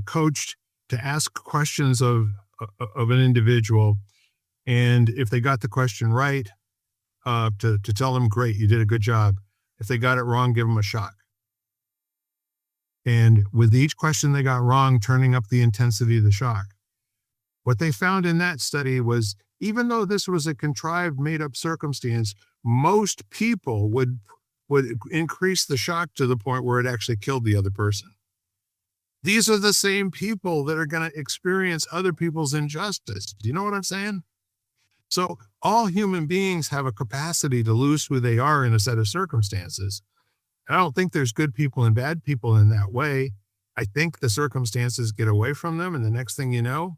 coached to ask questions of an individual, and if they got the question right, to tell them, great, you did a good job. If they got it wrong, give them a shock. And with each question they got wrong, turning up the intensity of the shock. What they found in that study was, even though this was a contrived, made-up circumstance, most people would increase the shock to the point where it actually killed the other person. These are the same people that are going to experience other people's injustice. Do you know what I'm saying? So all human beings have a capacity to lose who they are in a set of circumstances. I don't think there's good people and bad people in that way. I think the circumstances get away from them, and the next thing you know.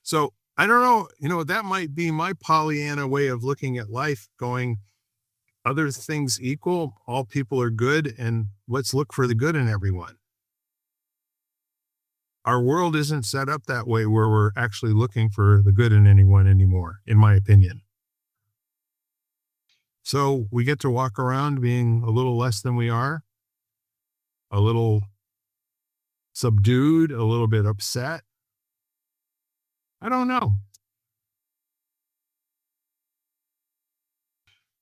So I don't know, that might be my Pollyanna way of looking at life, going, other things equal, all people are good, and let's look for the good in everyone. Our world isn't set up that way where we're actually looking for the good in anyone anymore, in my opinion. So we get to walk around being a little less than we are, a little subdued, a little bit upset. I don't know.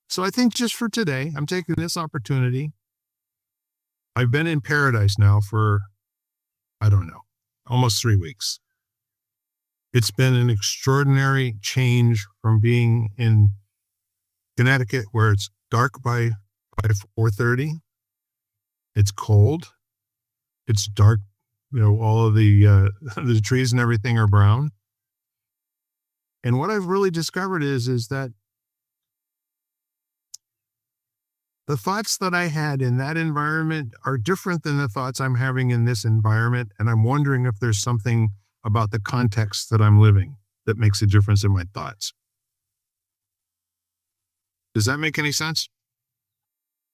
So I think just for today, I'm taking this opportunity. I've been in paradise now for, I don't know, almost 3 weeks. It's been an extraordinary change from being in Connecticut where it's dark by 4:30. It's cold. It's dark. All of the the trees and everything are brown. And what I've really discovered is that the thoughts that I had in that environment are different than the thoughts I'm having in this environment. And I'm wondering if there's something about the context that I'm living that makes a difference in my thoughts. Does that make any sense?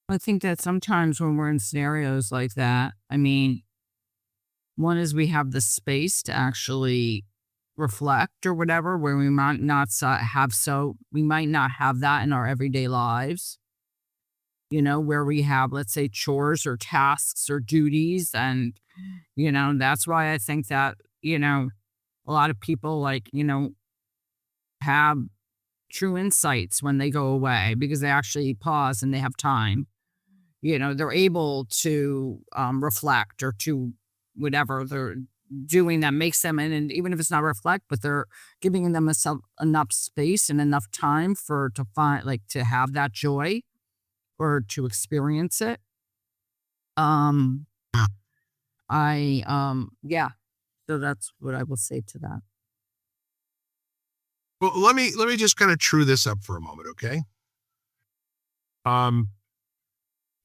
I think that sometimes when we're in scenarios like that, I mean, one is we have the space to actually reflect or whatever, where we might not we might not have that in our everyday lives, where we have, let's say, chores or tasks or duties. And, that's why I think that, a lot of people have true insights when they go away because they actually pause and they have time. They're able to reflect or to whatever they're doing that makes them, and even if it's not reflect, but they're giving them enough space and enough time to find, to have that joy or to experience it. Yeah. So that's what I will say to that. Well, let me just kind of true this up for a moment, okay? Am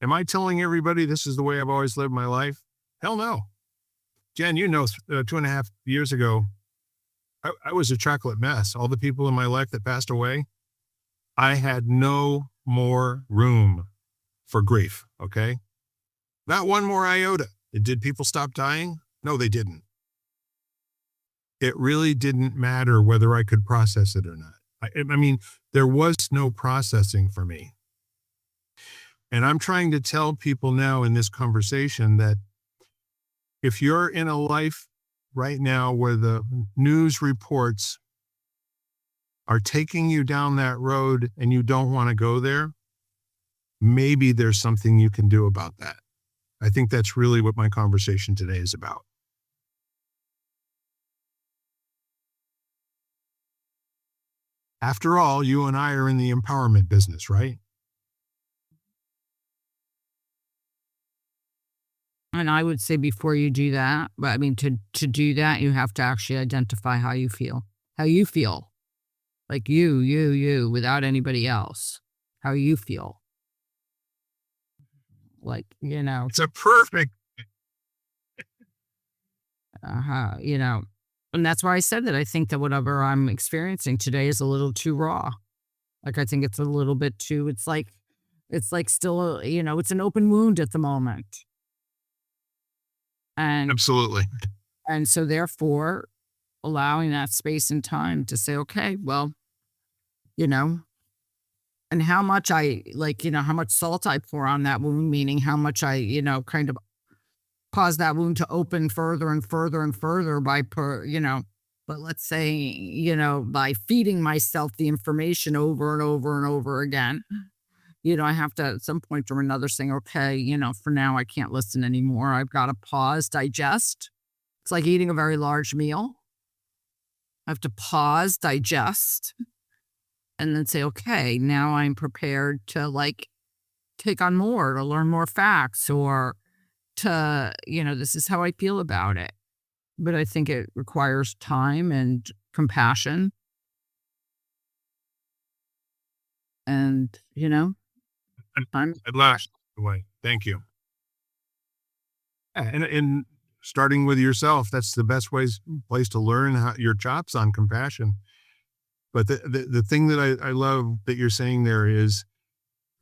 I telling everybody this is the way I've always lived my life? Hell no. Jen, 2.5 years ago, I was a chocolate mess. All the people in my life that passed away, I had no more room for grief, okay? Not one more iota. Did people stop dying? No, they didn't. It really didn't matter whether I could process it or not. I mean, there was no processing for me. And I'm trying to tell people now in this conversation that if you're in a life right now where the news reports are taking you down that road and you don't want to go there, maybe there's something you can do about that. I think that's really what my conversation today is about. After all, you and I are in the empowerment business, right? And I would say before you do that, but I mean, to do that, you have to actually identify how you feel, like you, without anybody else, how you feel. It's a perfect. And that's why I said that I think that whatever I'm experiencing today is a little too raw. I think it's a little bit too, it's like still, it's an open wound at the moment. And Absolutely. And so therefore, allowing that space and time to say, okay, well, and how much how much salt I pour on that wound, meaning how much I, kind of cause that wound to open further and further and further but let's say, by feeding myself the information over and over and over again, I have to at some point or another saying, okay, for now I can't listen anymore. I've got to pause, digest. It's like eating a very large meal. I have to pause, digest, and then say, okay, now I'm prepared to take on more, to learn more facts, or to, this is how I feel about it. But I think it requires time and compassion. And, time. At last, away. Thank you. And starting with yourself, that's the best place to learn your chops on compassion. But the thing that I love that you're saying there is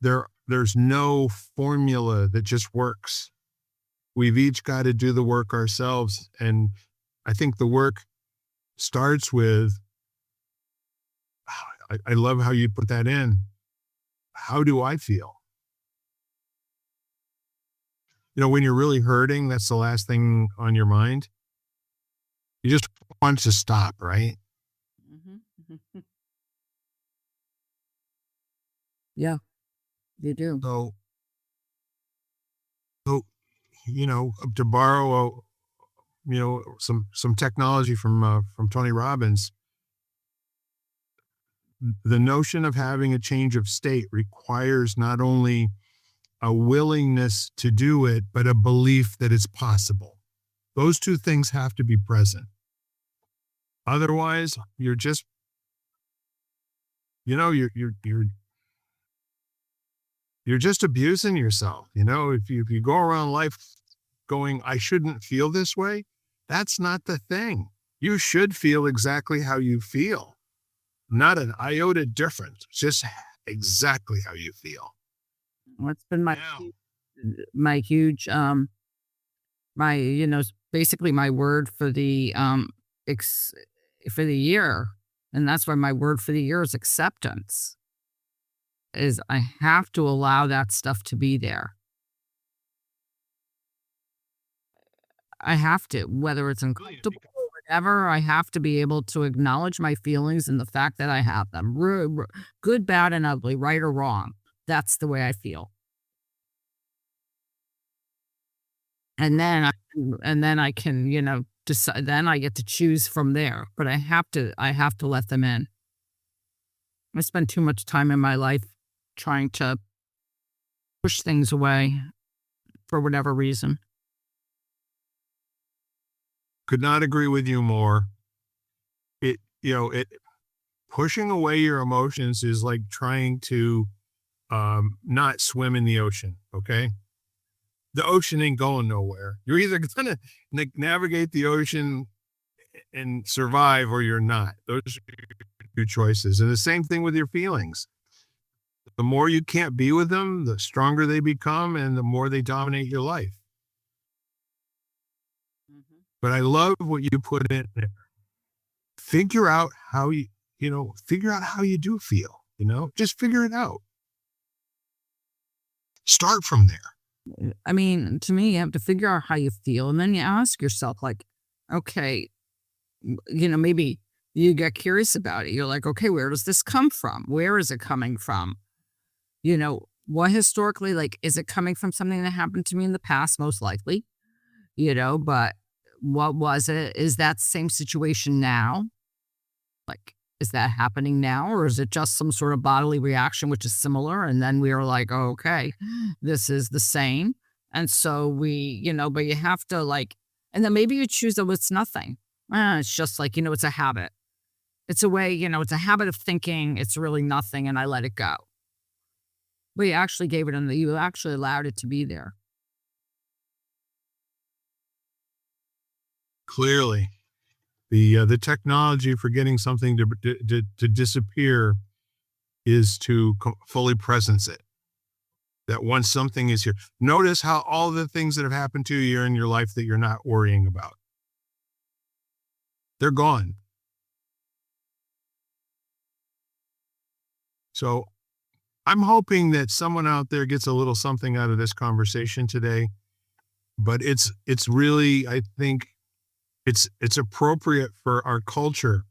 there's no formula that just works. We've each got to do the work ourselves. And I think the work starts with, I love how you put that in. How do I feel? When you're really hurting, that's the last thing on your mind. You just want to stop, right? Mhm. Yeah, you do. So, to borrow, some technology from Tony Robbins, the notion of having a change of state requires not only a willingness to do it, but a belief that it's possible. Those two things have to be present. Otherwise, you're just, you're just abusing yourself. If you go around life going, I shouldn't feel this way, that's not the thing. You should feel exactly how you feel. Not an iota different, just exactly how you feel. What's been Now, my huge my basically my word for the ex- for the year, and that's why my word for the year is acceptance. Is I have to allow that stuff to be there. I have to, whether it's uncomfortable or whatever, I have to be able to acknowledge my feelings and the fact that I have them. Good, bad, and ugly, right or wrong. That's the way I feel. And then I can, decide, then I get to choose from there. But I have to let them in. I spend too much time in my life trying to push things away for whatever reason. could not agree with you more. It pushing away your emotions is like trying to not swim in the ocean. Okay. The ocean ain't going nowhere. You're either going to navigate the ocean and survive or you're not. Those are your two choices. And the same thing with your feelings. The more you can't be with them, the stronger they become and the more they dominate your life. But I love what you put in there. Figure out how figure out how you do feel, just figure it out. Start from there. I mean, to me, you have to figure out how you feel, and then you ask yourself, like, okay, maybe you get curious about it. You're like, okay, where does this come from? Where is it coming from? What historically, like, is it coming from something that happened to me in the past? Most likely, but what was it? Is that the same situation now? Like, is that happening now? Or is it just some sort of bodily reaction, which is similar? And then we are like, oh, okay, this is the same. And so but you have to and then maybe you choose that it's nothing. It's just like, it's a habit. It's a way, it's a habit of thinking it's really nothing and I let it go. But you actually you actually allowed it to be there. Clearly, the technology for getting something to disappear is to fully presence it. That once something is here, notice how all the things that have happened to you in your life that you're not worrying about, they're gone. So I'm hoping that someone out there gets a little something out of this conversation today. But it's really, I think it's appropriate for our culture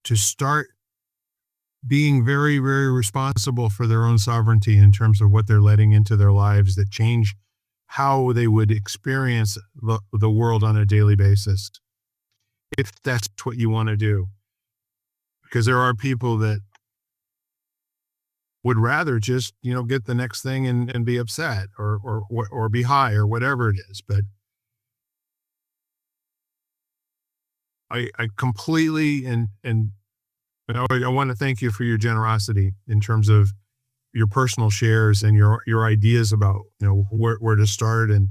to start being very, very responsible for their own sovereignty in terms of what they're letting into their lives that change how they would experience the world on a daily basis, if that's what you want to do. Because there are people that would rather just, get the next thing and be upset or be high or whatever it is. But I completely and I want to thank you for your generosity in terms of your personal shares and your ideas about where to start. And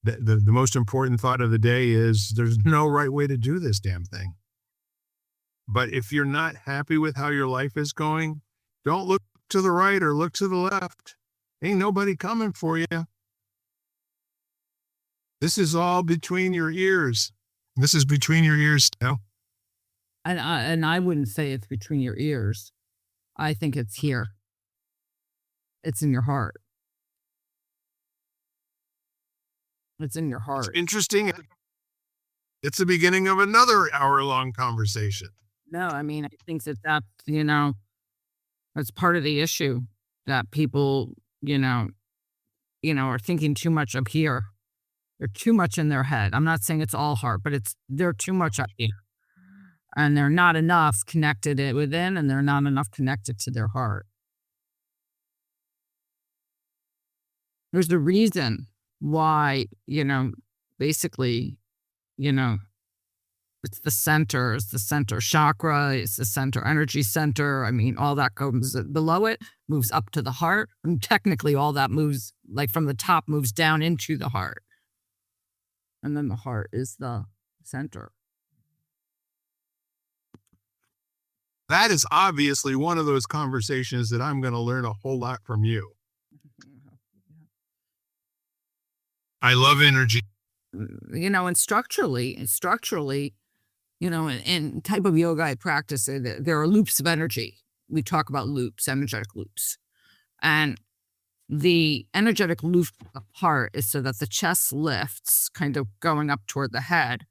the most important thought of the day is there's no right way to do this damn thing. But if you're not happy with how your life is going, don't look to the right or look to the left. Ain't nobody coming for you. This is all between your ears. This is between your ears now. And I wouldn't say it's between your ears. I think it's here. It's in your heart. It's in your It's heart. interesting. It's the beginning of another hour-long conversation. No, I mean, I think that's, that's part of the issue that people, are thinking too much up here. They're too much in their head. I'm not saying it's all heart, but they're too much up here. And they're not enough connected within, and they're not enough connected to their heart. There's a reason why, basically, it's the center chakra, it's the center energy center. I mean, all that goes below it, moves up to the heart. And technically, all that moves, like from the top, moves down into the heart. And then the heart is the center. That is obviously one of those conversations that I'm going to learn a whole lot from you. I love energy. And structurally, in type of yoga I practice, there are loops of energy. We talk about loops, energetic loops. And the energetic loop of the heart is so that the chest lifts, kind of going up toward the head.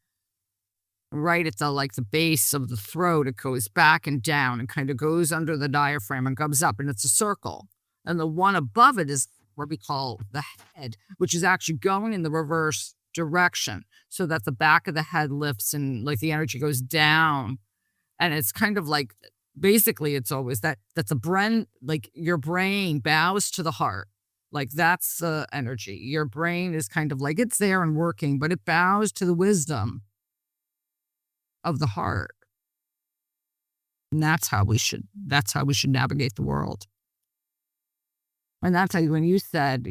Right at the base of the throat, it goes back and down and kind of goes under the diaphragm and comes up, and it's a circle. And the one above it is what we call the head, which is actually going in the reverse direction, so that the back of the head lifts and the energy goes down. And it's kind of basically it's always that's a brain, your brain bows to the heart. That's the energy. Your brain is kind of it's there and working, but it bows to the wisdom of the heart. And that's how we should navigate the world. And that's how, when you said,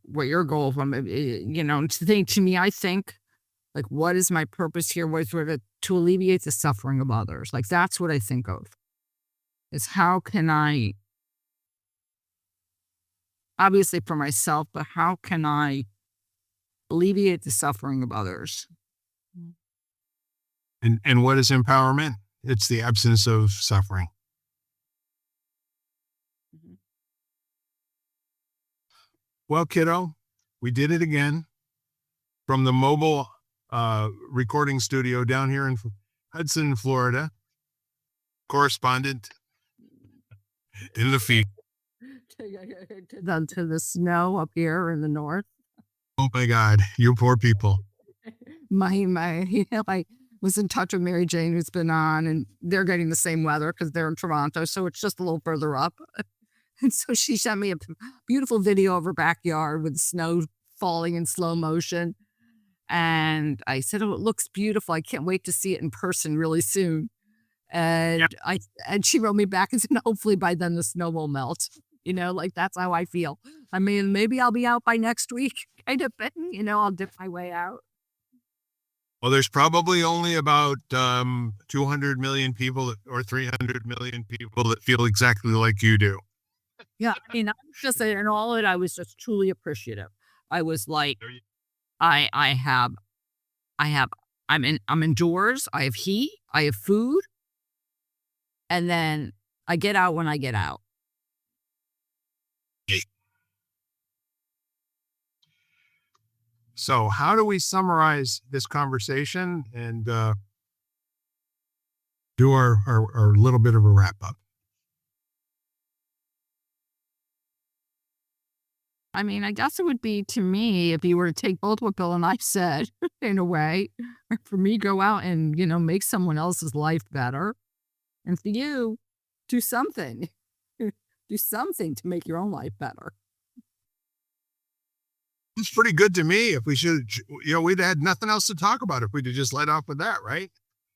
what your goal from, to me, I think, what is my purpose here? Was to alleviate the suffering of others. That's what I think of. Is how can I, obviously for myself, but how can I alleviate the suffering of others? And what is empowerment? It's the absence of suffering. Well, kiddo, we did it again from the mobile recording studio down here in Hudson, Florida. Correspondent in the field. To the snow up here in the north. Oh my God, you poor people. I was in touch with Mary Jane, who's been on, and they're getting the same weather because they're in Toronto, so it's just a little further up. And so she sent me a beautiful video of her backyard with snow falling in slow motion. And I said, "Oh, it looks beautiful. I can't wait to see it in person really soon." And she wrote me back and said, "Hopefully by then the snow will melt." That's how I feel. I mean, maybe I'll be out by next week, kind of thing. I'll dip my way out. Well, there's probably only about 200 million people or 300 million people that feel exactly like you do. Yeah, I mean, I was just in all of it, I was just truly appreciative. I was I'm indoors, I have heat, I have food, and then I get out when I get out. So how do we summarize this conversation and do our little bit of a wrap up? I mean, I guess it would be, to me, if you were to take both what Bill and I said, in a way, for me, go out and, make someone else's life better. And for you, do something. Do something to make your own life better. It's pretty good to me. If we should, we'd had nothing else to talk about if we'd have just let off with that, right?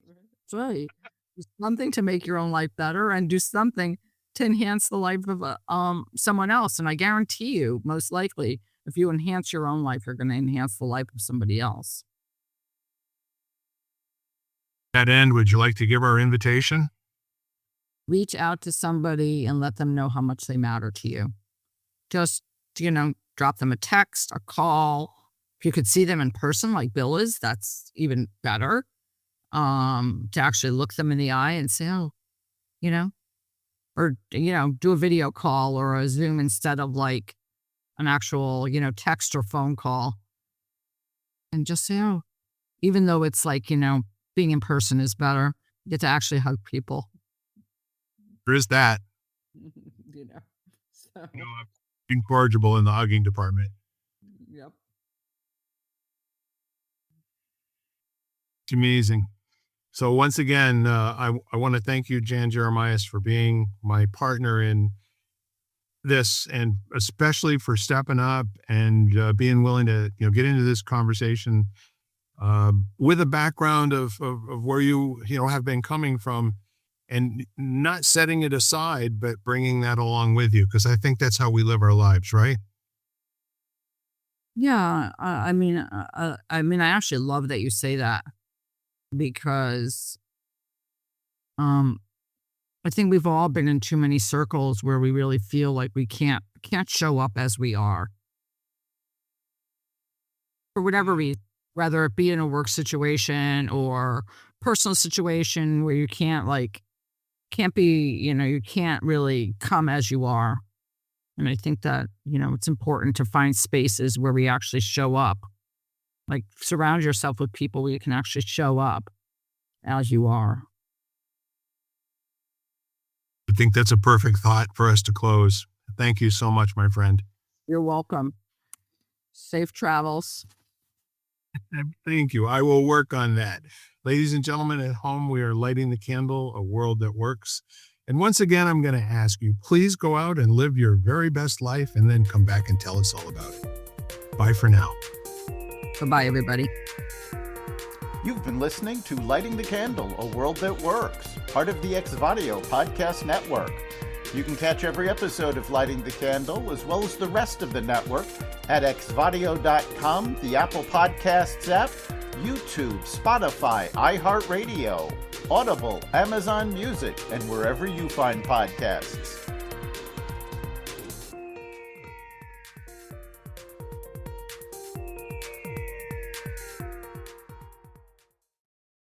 That's right. Do something to make your own life better, and do something to enhance the life of someone else. And I guarantee you, most likely, if you enhance your own life, you're going to enhance the life of somebody else. To that end, would you like to give our invitation? reach out to somebody and let them know how much they matter to you. Just, drop them a text, a call. If you could see them in person like Bill is, that's even better. To actually look them in the eye and say, oh, or, do a video call or a Zoom instead of like an actual, text or phone call. And just say, oh, even though it's like, being in person is better, you get to actually hug people. There is that. So. I'm incorrigible in the hugging department. Yep. It's amazing. So once again, I want to thank you, Jan Jeremiah, for being my partner in this, and especially for stepping up and being willing to get into this conversation with a background of where you have been coming from, and not setting it aside, but bringing that along with you, because I think that's how we live our lives, right? Yeah, I actually love that you say that, because I think we've all been in too many circles where we really feel like we can't show up as we are for whatever reason, whether it be in a work situation or personal situation where you can't be, you can't really come as you are. And I think that, it's important to find spaces where we actually show up. Like, surround yourself with people where you can actually show up as you are. I think that's a perfect thought for us to close. Thank you so much, my friend. You're welcome. Safe travels. Thank you. I will work on that. Ladies and gentlemen at home, we are lighting the candle, a world that works. And once again, I'm going to ask you, please go out and live your very best life, and then come back and tell us all about it. Bye for now. Bye-bye, everybody. You've been listening to Lighting the Candle, a world that works, part of the Xvadio podcast network. You can catch every episode of Lighting the Candle, as well as the rest of the network, at xvadio.com, the Apple Podcasts app, YouTube, Spotify, iHeartRadio, Audible, Amazon Music, and wherever you find podcasts.